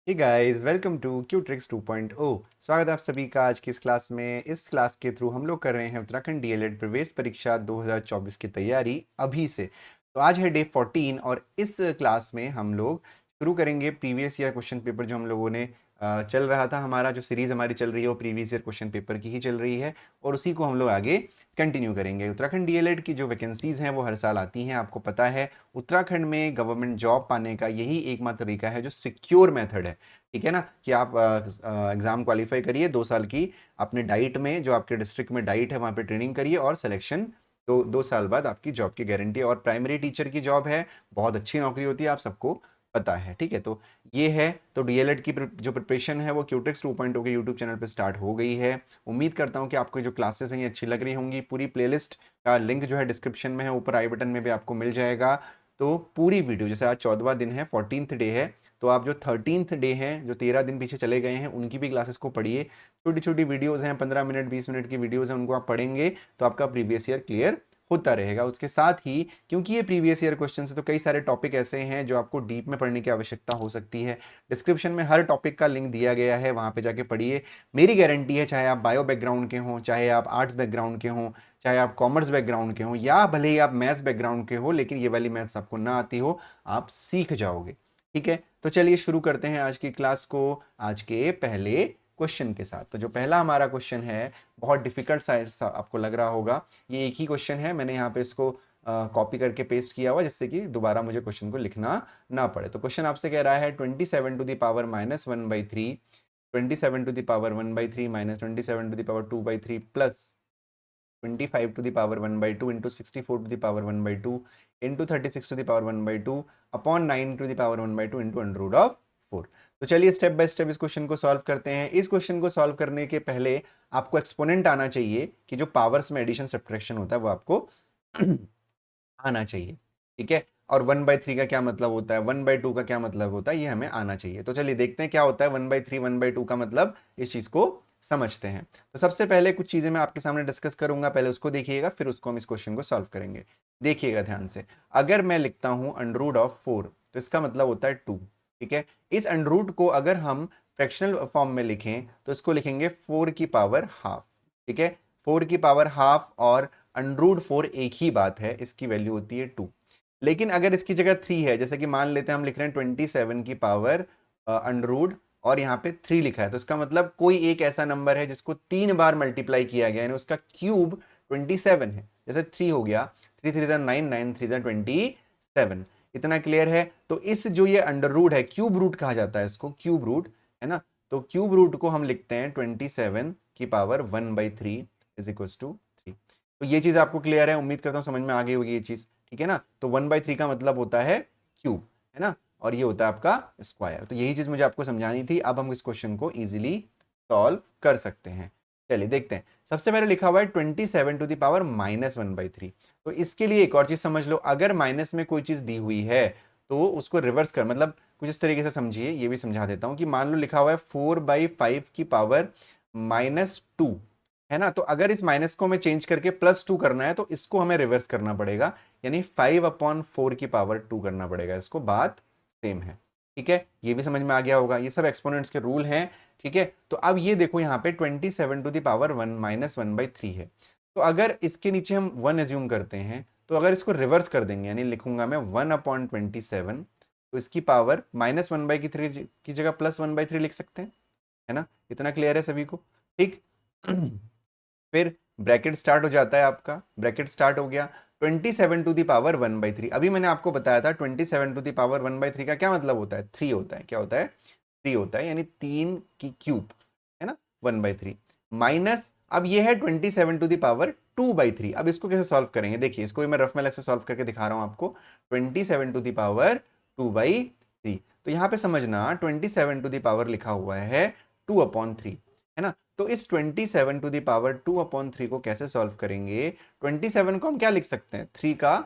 Hey guys, welcome to क्यूट्रिक्स 2.0। स्वागत है आप सभी का आज की इस क्लास में। इस क्लास के थ्रू हम लोग कर रहे हैं उत्तराखंड डीएलएड प्रवेश परीक्षा 2024 की तैयारी अभी से। तो आज है डे 14 और इस क्लास में हम लोग शुरू करेंगे प्रीवियस ईयर क्वेश्चन पेपर जो हम लोगों ने चल रहा था। हमारा जो सीरीज़ हमारी चल रही है वो प्रीवियस ईयर क्वेश्चन पेपर की ही चल रही है और उसी को हम लोग आगे कंटिन्यू करेंगे। उत्तराखंड डीएलएड की जो वैकेंसीज़ हैं वो हर साल आती हैं, आपको पता है। उत्तराखंड में गवर्नमेंट जॉब पाने का यही एकमात्र तरीका है जो सिक्योर मेथड है, ठीक है ना, कि आप एग्ज़ाम क्वालिफाई करिए 2 साल की अपने डाइट में, जो आपके डिस्ट्रिक्ट में डाइट है वहाँ पे ट्रेनिंग करिए और सिलेक्शन तो 2 साल बाद आपकी जॉब की गारंटी है। और प्राइमरी टीचर की जॉब है, बहुत अच्छी नौकरी होती है, आप सबको पता है, ठीक है। तो ये है, तो डीएलएड की जो प्रिपरेशन है वो क्यूट्रिक्स 2.0 के यूट्यूब चैनल पर स्टार्ट हो गई है। उम्मीद करता हूँ कि आपको जो क्लासेस हैं ये अच्छी लग रही होंगी। पूरी प्लेलिस्ट का लिंक जो है डिस्क्रिप्शन में है, ऊपर आई बटन में भी आपको मिल जाएगा। तो पूरी वीडियो, जैसे आज 14वां दिन है, 14th डे है, तो आप जो 13th डे हैं, जो 13 दिन पीछे चले गए हैं, उनकी भी क्लासेस को पढ़िए। छोटी छोटी वीडियोज़ हैं, 15 मिनट 20 मिनट की वीडियोज़ हैं, उनको आप पढ़ेंगे तो आपका प्रीवियस ईयर क्लियर होता रहेगा। उसके साथ ही, क्योंकि ये प्रीवियस ईयर क्वेश्चन है, तो कई सारे टॉपिक ऐसे हैं जो आपको डीप में पढ़ने की आवश्यकता हो सकती है। डिस्क्रिप्शन में हर टॉपिक का लिंक दिया गया है, वहाँ पे जाके पढ़िए। मेरी गारंटी है, चाहे आप बायो बैकग्राउंड के हों, चाहे आप आर्ट्स बैकग्राउंड के हों, चाहे आप कॉमर्स बैकग्राउंड के हों, या भले ही आप मैथ्स बैकग्राउंड के हो, लेकिन ये वाली मैथ्स आपको ना आती हो, आप सीख जाओगे, ठीक है। तो चलिए शुरू करते हैं आज की क्लास को, आज के पहले क्वेश्चन के साथ। तो जो पहला हमारा क्वेश्चन है, बहुत डिफिकल्ट सा आपको लग रहा होगा। ये एक ही क्वेश्चन है, मैंने यहाँ पे इसको कॉपी करके पेस्ट किया हुआ, जिससे कि दोबारा मुझे क्वेश्चन को लिखना ना पड़े। तो क्वेश्चन आपसे कह रहा है 27 to the power -1/3, 27 to the power 1/3 minus 27 to the power 2/3 plus 25 to the power 1/2 into 64 to the power 1/2 into 36 to the power 1/2 upon 9 to the power 1/2 into √4। तो चलिए स्टेप बाय स्टेप इस question को solve करते हैं। इस question को solve करने के पहले आपको एक्सपोनेंट आना चाहिए, कि जो पावर्स में एडिशन सब्ट्रैक्शन होता है वो आपको आना चाहिए, ठीक है। और 1/3 का क्या मतलब होता है, 1/2 का क्या मतलब होता है, ये हमें आना चाहिए। तो चलिए देखते हैं क्या होता है 1/3 1/2 का मतलब, इस चीज को समझते हैं। तो सबसे पहले कुछ चीजें मैं आपके सामने डिस्कस करूंगा, पहले उसको देखिएगा, फिर उसको हम इस क्वेश्चन को सॉल्व करेंगे। देखिएगा ध्यान से, अगर मैं लिखता हूं √4, तो इसका मतलब होता है 2, ठीक है। इस अंडरूट को अगर हम फ्रैक्शनल फॉर्म में लिखें तो इसको लिखेंगे 4 की पावर हाफ, ठीक है। 4 की पावर हाफ और √4 एक ही बात है, इसकी वैल्यू होती है 2। लेकिन अगर इसकी जगह 3 है, जैसे कि मान लेते हैं हम लिख रहे हैं 27 की पावर अंडरूट और यहाँ पे 3 लिखा है, तो इसका मतलब कोई एक ऐसा नंबर है जिसको 3 बार मल्टीप्लाई किया गया, यानी उसका क्यूब 27 है। जैसे 3 हो गया, 3 3 9 9 3 27। इतना क्लियर है। तो इस जो ये अंडर रूट है, क्यूब रूट कहा जाता है इसको, क्यूब रूट, है ना। तो क्यूब रूट को हम लिखते हैं 27 की पावर 1/3 इज इक्वल टू 3। तो ये चीज आपको क्लियर है, उम्मीद करता हूं समझ में आ गई होगी ये चीज, ठीक है ना। तो 1/3 का मतलब होता है क्यूब, है ना, और ये होता है आपका स्क्वायर। तो यही चीज मुझे आपको समझानी थी। अब हम इस क्वेश्चन को इजीली सॉल्व कर सकते हैं। चलिए देखते हैं। सबसे पहले लिखा हुआ है 27 टू द पावर -1/3। तो इसके लिए एक और चीज समझ लो, अगर माइनस में कोई चीज दी हुई है तो उसको रिवर्स कर, मतलब कुछ इस तरीके से समझिए, ये भी समझा देता हूं कि मान लो लिखा हुआ है 4/5 की पावर -2, है ना। तो अगर इस माइनस को हमें चेंज करके +2 करना है तो इसको हमें रिवर्स करना पड़ेगा, यानी 5/4 की पावर 2 करना पड़ेगा इसको। बात सेम है, ठीक है। ये भी समझ में आ गया होगा, ये सब एक्सपोनेंट्स के रूल हैं, ठीक है। तो अब ये देखो यहाँ पे 27 टू द पावर 1 -1/3 है। तो अगर इसके नीचे हम 1 एज्यूम करते हैं, तो अगर इसको रिवर्स कर देंगे, यानी लिखूंगा मैं 1/27, तो इसकी पावर -1/3 की जगह +1/3 लिख सकते हैं, है ना। इतना क्लियर है सभी को, ठीक। फिर ब्रैकेट स्टार्ट हो जाता है आपका, ब्रैकेट स्टार्ट हो गया, 27 टू द पावर 1/3। अभी मैंने आपको बताया था 27 टू द पावर 1/3 का क्या मतलब होता है, 3 होता है। क्या होता है, 3 होता है, यानी 3 की क्यूब, है ना, 1/3 माइनस, अब ये है 27 टू द पावर 2/3। अब इसको कैसे सॉल्व करेंगे, देखिए इसको मैं रफ में अलग से सॉल्व करके दिखा रहा हूं आपको। 27 टू द पावर 2/3, तो यहां पे समझना 27 टू द पावर लिखा हुआ है 2/3, है ना। तो इस 27 टू द पावर 2/3 को कैसे सॉल्व करेंगे, 27 को हम क्या लिख सकते हैं, 3 का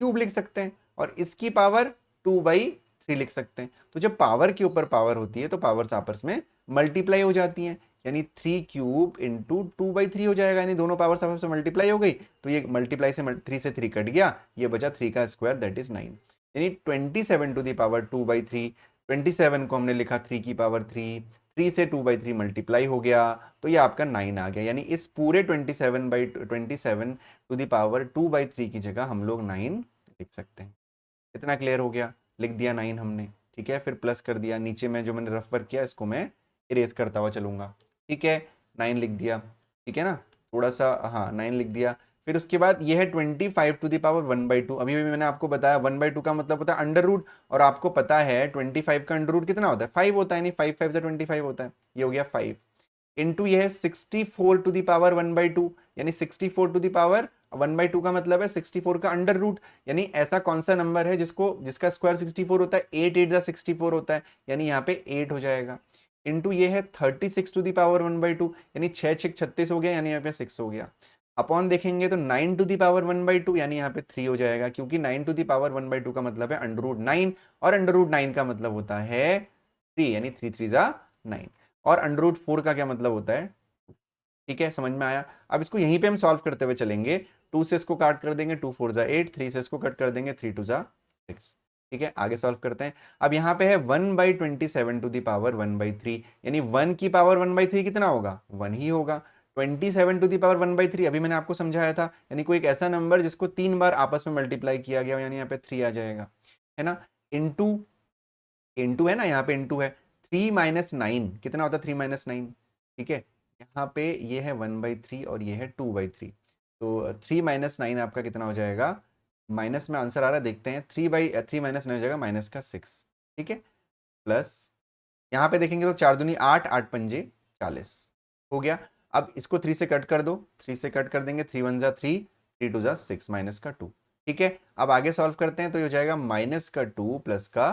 क्यूब लिख सकते हैं, और इसकी पावर 2/3 लिख सकते हैं। तो जब पावर के ऊपर पावर होती है तो पावर्स आपस में मल्टीप्लाई हो जाती हैं, यानी 3 क्यूब इंटू 2/3 हो जाएगा, यानी दोनों पावर्स आपस में मल्टीप्लाई हो गई। तो ये मल्टीप्लाई से 3 से 3 कट गया, ये बचा 3 का स्क्वायर, दैट इज 9। यानी 27 टू द पावर 2/3 27 को हमने लिखा 3 की पावर 3, 3 से 2/3 मल्टीप्लाई हो गया, तो ये आपका 9 आ गया। यानी इस पूरे 27 टू द पावर 2/3 की जगह हम लोग 9 लिख सकते हैं। इतना क्लियर हो गया, लिख दिया 9 हमने, ठीक है। फिर प्लस कर दिया, नीचे में जो मैंने रफ वर्क किया इसको मैं इरेज करता हुआ चलूंगा, ठीक है। 9 लिख दिया, ठीक है ना, थोड़ा सा, हाँ 9 लिख दिया। फिर उसके बाद ये है 25 टू द पावर 1/2। अभी भी मैंने आपको बताया 1/2 का मतलब होता है अंडर रूट, और आपको पता है 25 का अंडर रूट कितना होता है, 5 होता है, नहीं 5 5 से 25 होता है, ये हो गया 5 इंटू ये है 64 टू दी पावर 1/2, यानी 64 टू दी पावर 1/2 का मतलब है 64 का अंडर रूट। यानी ऐसा कौन सा नंबर है जिसका स्क्वायर 64 होता है, 8 8 जा 64 होता है, यानी यहाँ पे 8 हो जाएगा। इंटू ये है 36 टू दी पावर 1/2, यानी 6 6 36 हो गया, यानी यहाँ पे 6 हो गया। अपॉन देखेंगे तो 9 टू दी पावर 1/2, यानी यहाँ पे 3 हो जाएगा, क्योंकि 9 टू दी पावर 1/2 का मतलब है अंडर रूट 9, और अंडर रूट 9 का मतलब होता है 3, यानी 3 3 जा 9। और अंडर रूट 4 का क्या मतलब होता है, ठीक है, समझ में आया। अब इसको यहीं पे हम सॉल्व करते हुए चलेंगे, 2 से इसको काट कर देंगे, 2 4 जा 8, 3 से इसको कट कर देंगे, 3 2 जा 6, ठीक है। आगे सॉल्व करते हैं। अब यहाँ पे है 1/27 टू दी पावर 1/3, यानी 1 की पावर 1/3 कितना होगा, 1 ही होगा। 27 टू दी पावर 1/3 अभी मैंने आपको समझाया था, यानी कोई एक ऐसा नंबर जिसको 3 बार आपस में मल्टीप्लाई किया गया, यानी यहाँ पे 3 आ जाएगा, है ना। इंटू इंटू है ना, यहाँ पे इंटू है, 3 माइनस 9 कितना होता है, 3 माइनस 9, ठीक है। यहाँ पे ये है 1/3 और ये है 2/3, तो 3 माइनस 9 आपका कितना हो जाएगा, माइनस में आंसर आ रहा है, देखते हैं, 3 माइनस 9 हो जाएगा माइनस का 6, ठीक है। प्लस यहाँ पे देखेंगे तो 4 दूनी 8, 8 पंजे 40 हो गया। अब इसको 3 से कट कर दो, 3 से कट कर देंगे, 3 1 जा 3, 3 2 जा 6, माइनस का 2, ठीक है। अब आगे सॉल्व करते हैं, तो ये हो जाएगा माइनस का 2 प्लस का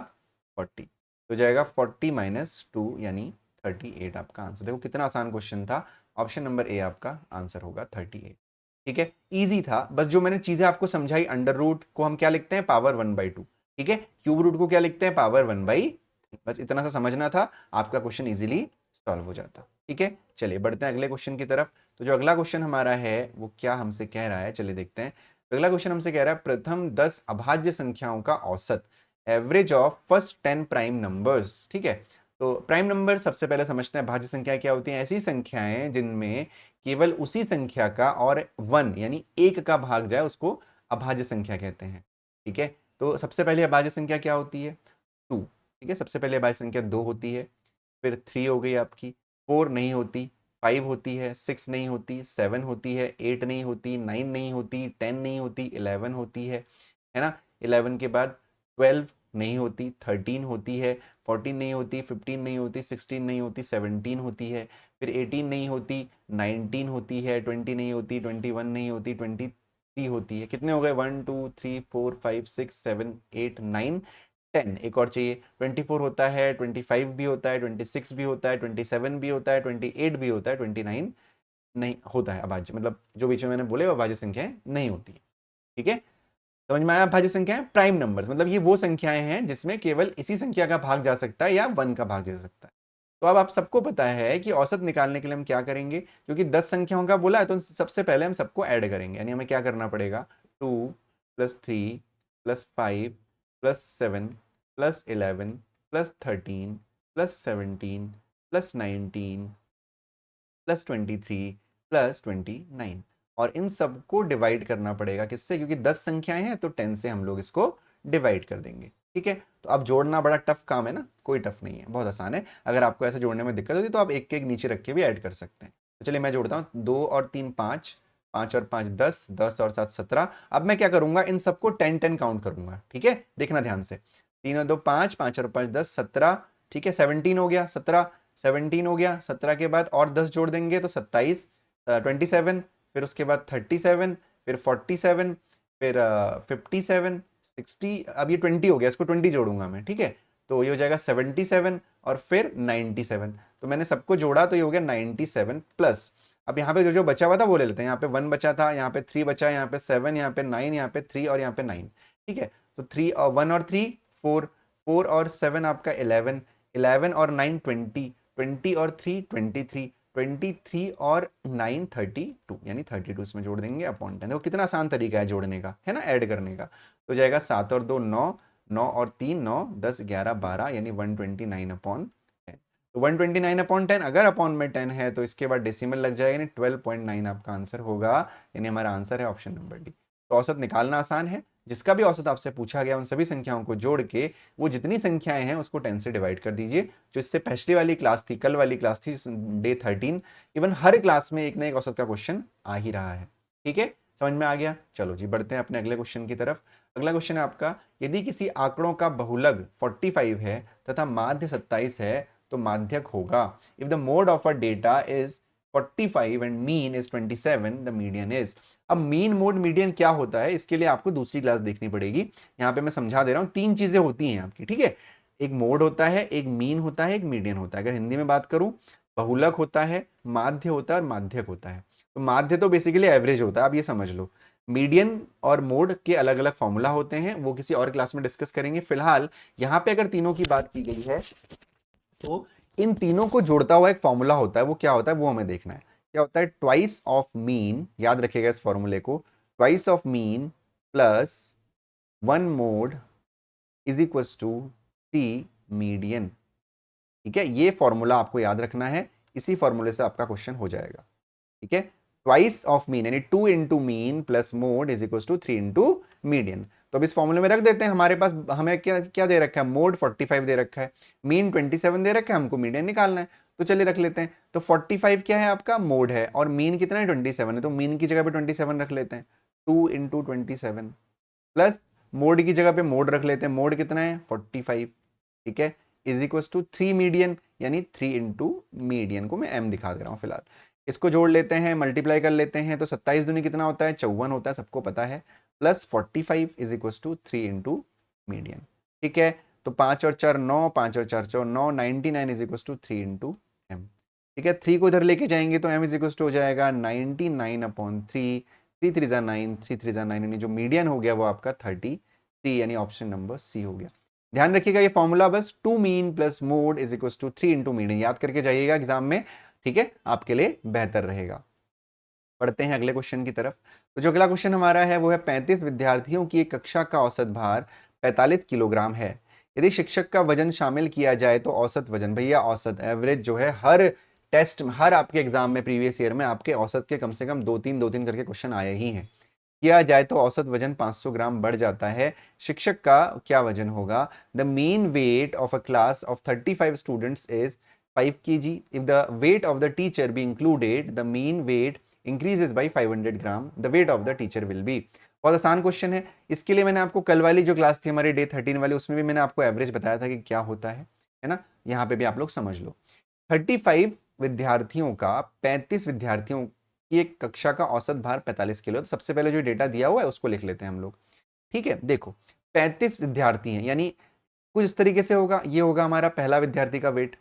40, तो जाएगा 40 माइनस 2, यानी 38 आपका आंसर। देखो कितना आसान क्वेश्चन था, ऑप्शन नंबर ए आपका आंसर होगा 38, ठीक है। इजी था, बस जो मैंने चीजें आपको समझाई, अंडर रूट को हम क्या लिखते हैं, पावर 1/2, ठीक है। क्यूब रूट को क्या लिखते हैं, पावर 1/3, बस इतना सा समझना था, आपका क्वेश्चन इजीली सॉल्व हो जाता, ठीक है। चलिए बढ़ते हैं अगले क्वेश्चन की तरफ। तो जो अगला क्वेश्चन हमारा है वो क्या हमसे कह रहा है, चलिए देखते हैं। तो अगला क्वेश्चन हमसे कह रहा है प्रथम 10 अभाज्य संख्याओं का औसत, average of first 10 prime numbers, ठीक है। तो प्राइम नंबर सबसे पहले समझते हैं, भाज्य संख्याएं क्या होती हैं, ऐसी संख्याएं जिनमें केवल उसी संख्या का और 1 यानी 1 का भाग जाए उसको अभाज्य संख्या कहते हैं, ठीक है। तो सबसे पहले अभाज्य संख्या क्या होती है, 2, ठीक है। सबसे पहले अभाज्य संख्या 2 होती है, फिर 3 हो गई आपकी, 4 नहीं होती, 5 होती है, 6 नहीं होती, 7 होती है, 8 नहीं होती, 9 नहीं होती, 10 नहीं होती, 11 होती है ना। 11 के बाद 12 नहीं होती, 13 होती है, 14 नहीं होती, 15 नहीं होती, 16 नहीं होती, 17 होती है, फिर 18 नहीं होती, 19 होती है, 20 नहीं होती, 21 नहीं होती, 23 होती है। कितने हो गए, 1 2 3 4 5 6 7 8 9 10, एक और चाहिए, 24 होता है, 25 भी होता है, 26 भी होता है, 27 भी होता है, 28 भी होता है, 29 नहीं होता है अभाज्य, मतलब जो बीच में मैंने बोले वो अभाज्य संख्याएं नहीं होती है, ठीक है। समझ में आया, अभाज्य संख्याएं प्राइम नंबर्स, मतलब ये वो संख्याएं हैं जिसमें केवल इसी संख्या का भाग जा सकता है या 1 का भाग जा सकता है। तो अब आप सबको पता है कि औसत निकालने के लिए हम क्या करेंगे, क्योंकि 10 संख्याओं का बोला है तो सबसे पहले हम सबको ऐड करेंगे, यानी हमें क्या करना पड़ेगा, 2 + 3 + 5 + 7 + 11 + 13 + 17 + 19 + 23 + 29, और इन सबको डिवाइड करना पड़ेगा किससे, क्योंकि 10 संख्याएं हैं तो 10 से हम लोग इसको डिवाइड कर देंगे, ठीक है। तो अब जोड़ना बड़ा टफ काम है ना, कोई टफ नहीं है, बहुत आसान है। अगर आपको ऐसे जोड़ने में दिक्कत होती है तो आप एक एक नीचे रख के भी ऐड कर सकते हैं। तो चलिए मैं जोड़ता हूँ, 2 और 3 5, 5 और 5 10, 10 और 7 17। अब मैं क्या करूंगा, इन सबको 10 10 काउंट करूंगा, ठीक है, देखना ध्यान से, 3 और 2 5, 5 और 5 10, 17, ठीक है। 17 हो गया, 17 हो गया, 17 के बाद और 10 जोड़ देंगे तो 27, 27, फिर उसके बाद 37, फिर 47, फिर 57, 60, अब ये 20 हो गया, इसको 20 जोड़ूंगा मैं, ठीक है। तो ये हो जाएगा 77 और फिर 97। तो मैंने सबको जोड़ा तो ये हो गया 97 प्लस, अब यहाँ पे जो जो बचा हुआ था वो ले लेते हैं। यहाँ पे 1 बचा था, यहाँ पे 3 बचा, यहाँ पे 7, यहाँ पे 9, यहाँ पे 3 और यहाँ पे 9, ठीक है। तो 3 और 1 और 3 4, 4 और 7 आपका 11, 11 और 9 20, 20 और 3 23, 23 और 9 32, यानी 32 इसमें जोड़ देंगे अपॉन 10। देखो कितना आसान तरीका है जोड़ने का, है ना, ऐड करने का। तो जाएगा 7 और 2 9, 9 और 3 9 10 11 12 यानी 129 अपॉन 10। तो 129 अपॉन 10 अगर अपॉन में 10 है तो इसके बाद डेसिमल लग जाएगा, यानी 12.9 आपका आंसर होगा, यानी हमारा आंसर है ऑप्शन नंबर डी। तो औसत निकालना आसान है, जिसका भी औसत आपसे पूछा गया उन सभी संख्याओं को जोड़ के वो जितनी संख्याएं हैं उसको 10 से डिवाइड कर दीजिए। जो इससे पिछली वाली क्लास थी, कल वाली क्लास थी डे 13, इवन हर क्लास में एक ना एक औसत का क्वेश्चन आ ही रहा है। ठीक है, समझ में आ गया। चलो जी बढ़ते हैं अपने अगले क्वेश्चन की तरफ। अगला क्वेश्चन है आपका, यदि किसी आंकड़ों का बहुलक 45 है तथा माध्य 27 है तो माध्यक होगा। If the mode of a data is 45 and mean is 27, the median is. अब मीन मोड मीडियन क्या होता है, इसके लिए आपको दूसरी क्लास देखनी पड़ेगी। यहाँ पे मैं समझा दे रहा हूँ, तीन चीजें होती हैं आपकी, ठीक है। एक मोड होता है, एक मीन होता है, एक मीडियन होता है। अगर हिंदी में बात करूं, बहुलक होता है, माध्य होता है और माध्यक होता है। तो माध्य तो बेसिकली एवरेज होता है, आप ये समझ लो। मीडियन और मोड के अलग अलग फॉर्मूला होते हैं, वो किसी और क्लास में डिस्कस करेंगे। फिलहाल यहाँ पे अगर तीनों की बात की गई है तो इन तीनों को जोड़ता हुआ एक फॉर्मूला होता है, वो क्या होता है वो हमें देखना है। क्या होता है, ट्वाइस ऑफ मीन, याद रखिएगा इस फॉर्मूले को, twice of mean plus one mode is equal to three median. ठीक है, ये फॉर्मूला आपको याद रखना है, इसी फॉर्मूले से आपका क्वेश्चन हो जाएगा। ठीक है, ट्वाइस ऑफ मीन यानी 2 into mean plus mode is equal to 3 into median. तो अब इस फॉर्मूले में रख देते हैं। हमारे पास हमें क्या क्या दे रखा है, मोड 45 दे रखा है, मीन 27 दे रखा है, हमको मीडियन निकालना है। तो चलिए रख लेते हैं। तो 45 क्या है आपका, मोड है, और मीन कितना है, 27 है, तो मीन की जगह पे 27 रख लेते हैं। 2 इंटू 27 प्लस मोड की जगह पे मोड रख लेते हैं, मोड कितना है 45। ठीक है, इज इक्वल टू 3 मीडियन, यानी 3 इंटू मीडियन को मैं एम दिखा दे रहा हूँ फिलहाल। इसको जोड़ लेते हैं, मल्टीप्लाई कर लेते हैं, तो 27 दूनी कितना होता है, 54 होता है, सबको पता है, plus 45 is equal to 3 into median. ठीक है, तो 5 और 4 9, 5 और 4 4 9, 99 is equal to 3 into M. ठीक है, 3 को इधर लेके जाएंगे तो एम इज इक्वल टू हो जाएगा 99 अपॉन 3, 3 3 जा 9, 3 3 जा 9, यानी जो मीडियन हो गया वो आपका 33, यानी ऑप्शन नंबर सी हो गया। ध्यान रखिएगा ये फॉर्मूला बस 2 mean plus mode is equal to 3 into median, याद करके जाइएगा एग्जाम में। ठीक है, आपके लिए बेहतर रहेगा। पढ़ते हैं अगले क्वेश्चन की तरफ। तो जो अगला क्वेश्चन हमारा है वो है, 35 विद्यार्थियों की एक कक्षा का औसत भार 45 किलोग्राम है। यदि शिक्षक का वजन शामिल किया जाए तो औसत वजन, भैया औसत एवरेज जो है हर टेस्ट, हर आपके एग्जाम में प्रीवियस ईयर में आपके औसत के कम से कम दो तीन करके क्वेश्चन आए ही हैं। किया जाए तो औसत वजन 500 ग्राम बढ़ जाता है। शिक्षक का क्या वजन होगा। The mean weight of a class of 35 students is 5 kg। If the weight of the teacher be included the mean weight increases by 500 gram, the weight of the teacher will be. बहुत आसान question है। इसके लिए मैंने आपको कल वाली जो क्लास थी हमारी डे 13 वाली, उसमें भी मैंने आपको एवरेज बताया था कि क्या होता है ना। यहाँ पे भी आप लोग समझ लो। 35 विद्यार्थियों का 35 विद्यार्थियों की एक कक्षा का औसत भार 45 किलो। तो सबसे पहले जो डेटा दिया हुआ है उसको लिख लेते हैं हम लोग। ठीक है, देखो 35 विद्यार्थी हैं, यानी कुछ इस तरीके से होगा। ये होगा हमारा पहला विद्यार्थी का वेट,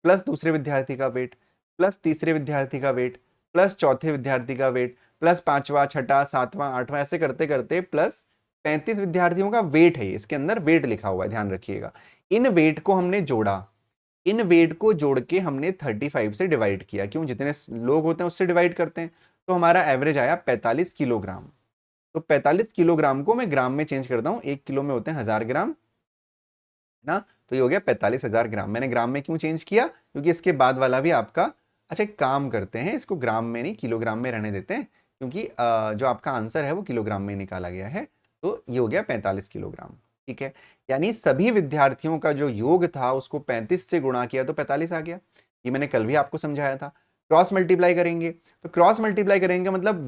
प्लस दूसरे विद्यार्थी का वेट, प्लस तीसरे विद्यार्थी का वेट, प्लस चौथे विद्यार्थी का वेट, प्लस पांचवा, छठा, सातवां, आठवां, ऐसे करते करते प्लस 35 विद्यार्थियों का वेट है। इसके अंदर वेट लिखा हुआ है, ध्यान रखिएगा। इन वेट को हमने जोड़ा, इन वेट को जोड़ के हमने 35 से डिवाइड किया, क्यों, जितने लोग होते हैं उससे डिवाइड करते हैं। तो हमारा एवरेज आया 45 किलोग्राम। तो 45 किलोग्राम को मैं ग्राम में चेंज करता हूं, 1 किलो में होते हैं 1000 ग्राम ना। तो ये हो गया 45,000 ग्राम। मैंने ग्राम में क्यों चेंज किया, क्योंकि इसके बाद वाला भी आपका, अच्छा एक काम करते हैं, इसको ग्राम में नहीं किलोग्राम में रहने देते हैं, क्योंकि जो आपका आंसर है वो किलोग्राम में निकाला गया है। तो ये हो गया 45 किलोग्राम। ठीक है, यानी सभी विद्यार्थियों का जो योग था उसको 35 से गुणा किया तो 45 आ गया। ये मैंने कल भी आपको समझाया था। क्रॉस मल्टीप्लाई करेंगे, तो क्रॉस मल्टीप्लाई करेंगे मतलब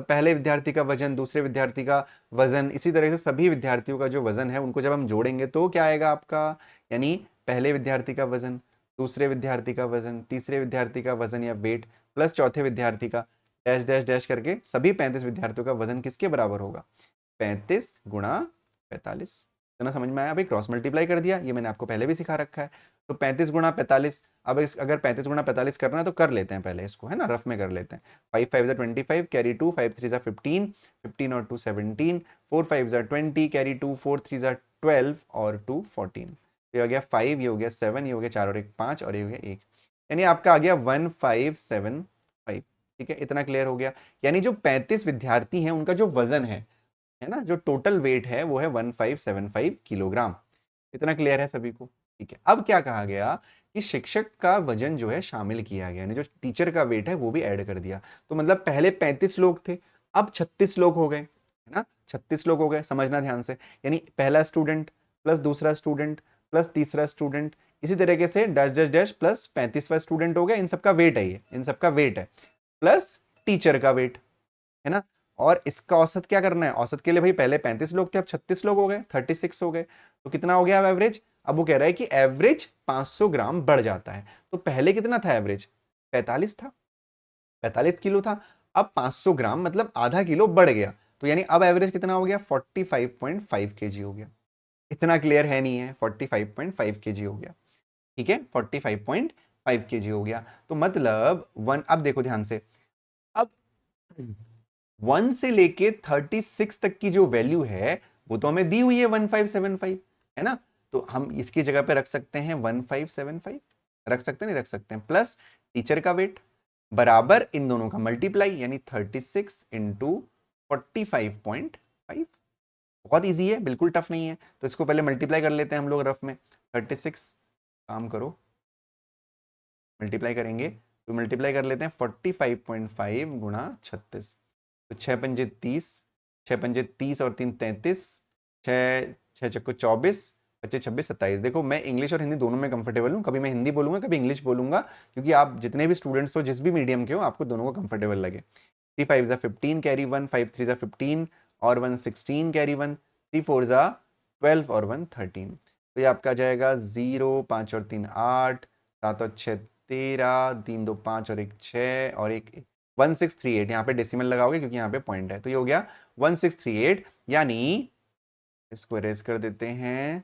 पहले विद्यार्थी का वजन, दूसरे विद्यार्थी का वजन, इसी तरह से सभी विद्यार्थियों का जो वजन है उनको जब हम जोड़ेंगे तो क्या आएगा आपका, यानी पहले विद्यार्थी का वजन, दूसरे विद्यार्थी का वजन, तीसरे विद्यार्थी का वजन या वेट, प्लस चौथे विद्यार्थी का, डैश डैश डैश करके सभी 35 विद्यार्थियों का वजन किसके बराबर होगा, 35 गुणा 45। इतना समझ में आया। अभी क्रॉस मल्टीप्लाई कर दिया, ये मैंने आपको पहले भी सिखा रखा है। तो 35 गुणा 45, अब अगर 35 गुणा 45 करना है तो कर लेते हैं पहले इसको, है ना, रफ में कर लेते हैं। 5 5 जा 25, कैरी 2, 5 3 जा 15, 15 और 2 17, 4 5 जा 20, कैरी 2, 4 3 जा 12 और 2 14। ये हो गया 5, ये हो गया 7, ये हो गया 4 और 1 5, और ये हो गया 1, यानी आपका आ गया 1575। ठीक है, इतना क्लियर हो गया। यानी जो 35 विद्यार्थी हैं उनका जो वजन है है ना, जो टोटल वेट है वो है 1575 किलोग्राम। इतना क्लियर है सभी को? ठीक है, अब क्या कहा गया कि शिक्षक का वजन जो है शामिल किया गया, यानी जो टीचर का वेट है वो भी ऐड कर दिया। तो मतलब पहले 35 लोग थे, अब 36 लोग हो गए, है ना, 36 लोग हो गए, समझना ध्यान से। यानी पहला स्टूडेंट प्लस दूसरा स्टूडेंट प्लस तीसरा स्टूडेंट, इसी तरीके से डैश डैश डैश प्लस 35वां स्टूडेंट हो गया। इन सबका वेट है, ये इन सबका वेट है, प्लस टीचर का वेट, है ना। और इसका औसत क्या करना है? औसत के लिए भाई पहले 35 लोग थे, अब 36 लोग हो गए, 36 हो गए। तो कितना हो गया अब एवरेज? अब वो कह रहा है कि एवरेज 500 ग्राम बढ़ जाता है। तो पहले कितना था एवरेज? 45 था, 45 किलो था। अब 500 ग्राम मतलब आधा किलो बढ़ गया। तो यानी अब एवरेज कितना हो गया? 45.5 केजी हो गया। इतना क्लियर है नहीं है? 45.5 केजी हो गया, ठीक है, 45.5 केजी हो गया। तो मतलब वन, अब देखो ध्यान से, अब 1 से लेके 36 तक की जो वैल्यू है वो तो हमें दी हुई है 1575, है ना। तो हम इसकी जगह पे रख सकते हैं 1575, रख सकते हैं, नहीं रख सकते हैं, प्लस टीचर का वेट बराबर इन दोनों का मल्टीप्लाई, यानी 36 इंटू 45.5। बहुत इजी है, बिल्कुल टफ नहीं है। तो इसको पहले मल्टीप्लाई कर लेते हैं हम लोग रफ में। 36, काम करो, मल्टीप्लाई करेंगे तो मल्टीप्लाई कर लेते हैं 45.5 गुणा 36। तो 6 पंजे 30, 6 पंजे 30 और 3 33, 6 6 चक्को 24, 25 26 27। देखो मैं इंग्लिश और हिंदी दोनों में कंफर्टेबल हूँ, कभी मैं हिंदी बोलूंगा कभी इंग्लिश बोलूंगा, क्योंकि आप जितने भी स्टूडेंट्स हो जिस भी मीडियम के हो आपको दोनों को कंफर्टेबल लगे। 3 5 ज़ा 15 कैरी 1, 5 3 ज़ा 15 और 1 16 कैरी 1, 3 4 ज़ा 12 और 1 13। तो ये आपका आ जाएगा 0 5 और 3 8, 7 और 6 13, 3 2 5 और 1 6 और 1 1638। यहाँ पे डेसिमल लगाओगे क्योंकि यहाँ पे पॉइंट है, तो ये हो गया 1638। यानी इसको इरेज कर देते हैं,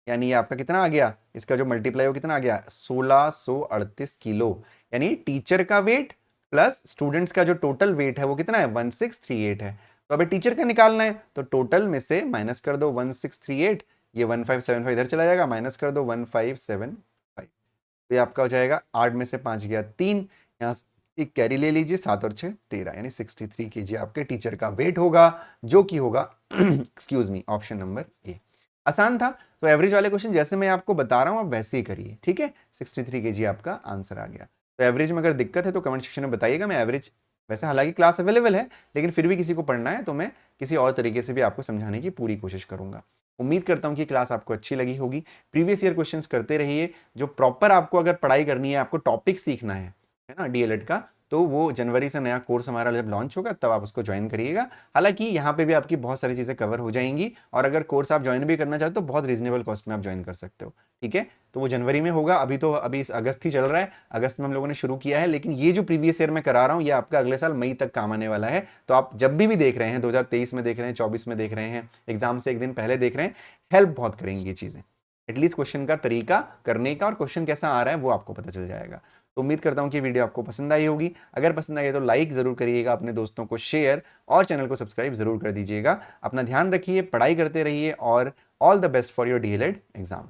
यानी ये आपका कितना आ गया? इसका जो मल्टीप्लाई हो कितना आ गया? 1638 किलो। यानी टीचर का वेट प्लस स्टूडेंट्स का जो टोटल वेट है वो कितना है? 1638 है। तो अभी टीचर का निकालना है, तो टोटल में से माइनस कर दो 1638, ये 1575 इधर चला जाएगा, माइनस कर दो 1575। तो ये आपका हो जाएगा 8 में से 5 गया 3, यहाँ एक कैरी ले लीजिए, 7 और 6 13, यानी 63 केजी आपके टीचर का वेट होगा, जो कि होगा excuse me option number A. आसान था। तो एवरेज वाले क्वेश्चन जैसे मैं आपको बता रहा हूं आप वैसे ही करिए, ठीक है। 63 केजी आपका आंसर आ गया। तो एवरेज में अगर दिक्कत है तो कमेंट सेक्शन में बताइएगा, मैं एवरेज, वैसे हालांकि क्लास अवेलेबल है लेकिन फिर भी किसी को पढ़ना है तो मैं किसी और तरीके से भी आपको समझाने की पूरी कोशिश करूंगा। उम्मीद करता हूं कि क्लास आपको अच्छी लगी होगी। प्रीवियस ईयर क्वेश्चंस करते रहिए। जो प्रॉपर आपको अगर पढ़ाई करनी है, आपको टॉपिक सीखना है ना डीएलएड का, तो वो जनवरी से नया कोर्स हमारा जब लॉन्च होगा तब आप उसको ज्वाइन करिएगा। हालांकि यहाँ पे भी आपकी बहुत सारी चीज़ें कवर हो जाएंगी, और अगर कोर्स आप ज्वाइन भी करना चाहते हो तो बहुत रीजनेबल कॉस्ट में आप ज्वाइन कर सकते हो, ठीक है। तो वो जनवरी में होगा, अभी तो अभी अगस्त ही चल रहा है, अगस्त में हम लोगों ने शुरू किया है, लेकिन ये जो प्रीवियस ईयर में करा रहा हूँ ये आपका अगले साल मई तक काम आने वाला है। तो आप जब भी देख रहे हैं, 2023 में देख रहे हैं, 24 में देख रहे हैं, एग्जाम से एक दिन पहले देख रहे हैं, हेल्प बहुत करेंगी ये चीज़ें। एटलीस्ट क्वेश्चन का तरीका करने का और क्वेश्चन कैसा आ रहा है वो आपको पता चल जाएगा। तो उम्मीद करता हूं कि वीडियो आपको पसंद आई होगी। अगर पसंद आई है तो लाइक जरूर करिएगा, अपने दोस्तों को शेयर और चैनल को सब्सक्राइब जरूर कर दीजिएगा। अपना ध्यान रखिए, पढ़ाई करते रहिए और all the best for your DElEd exam.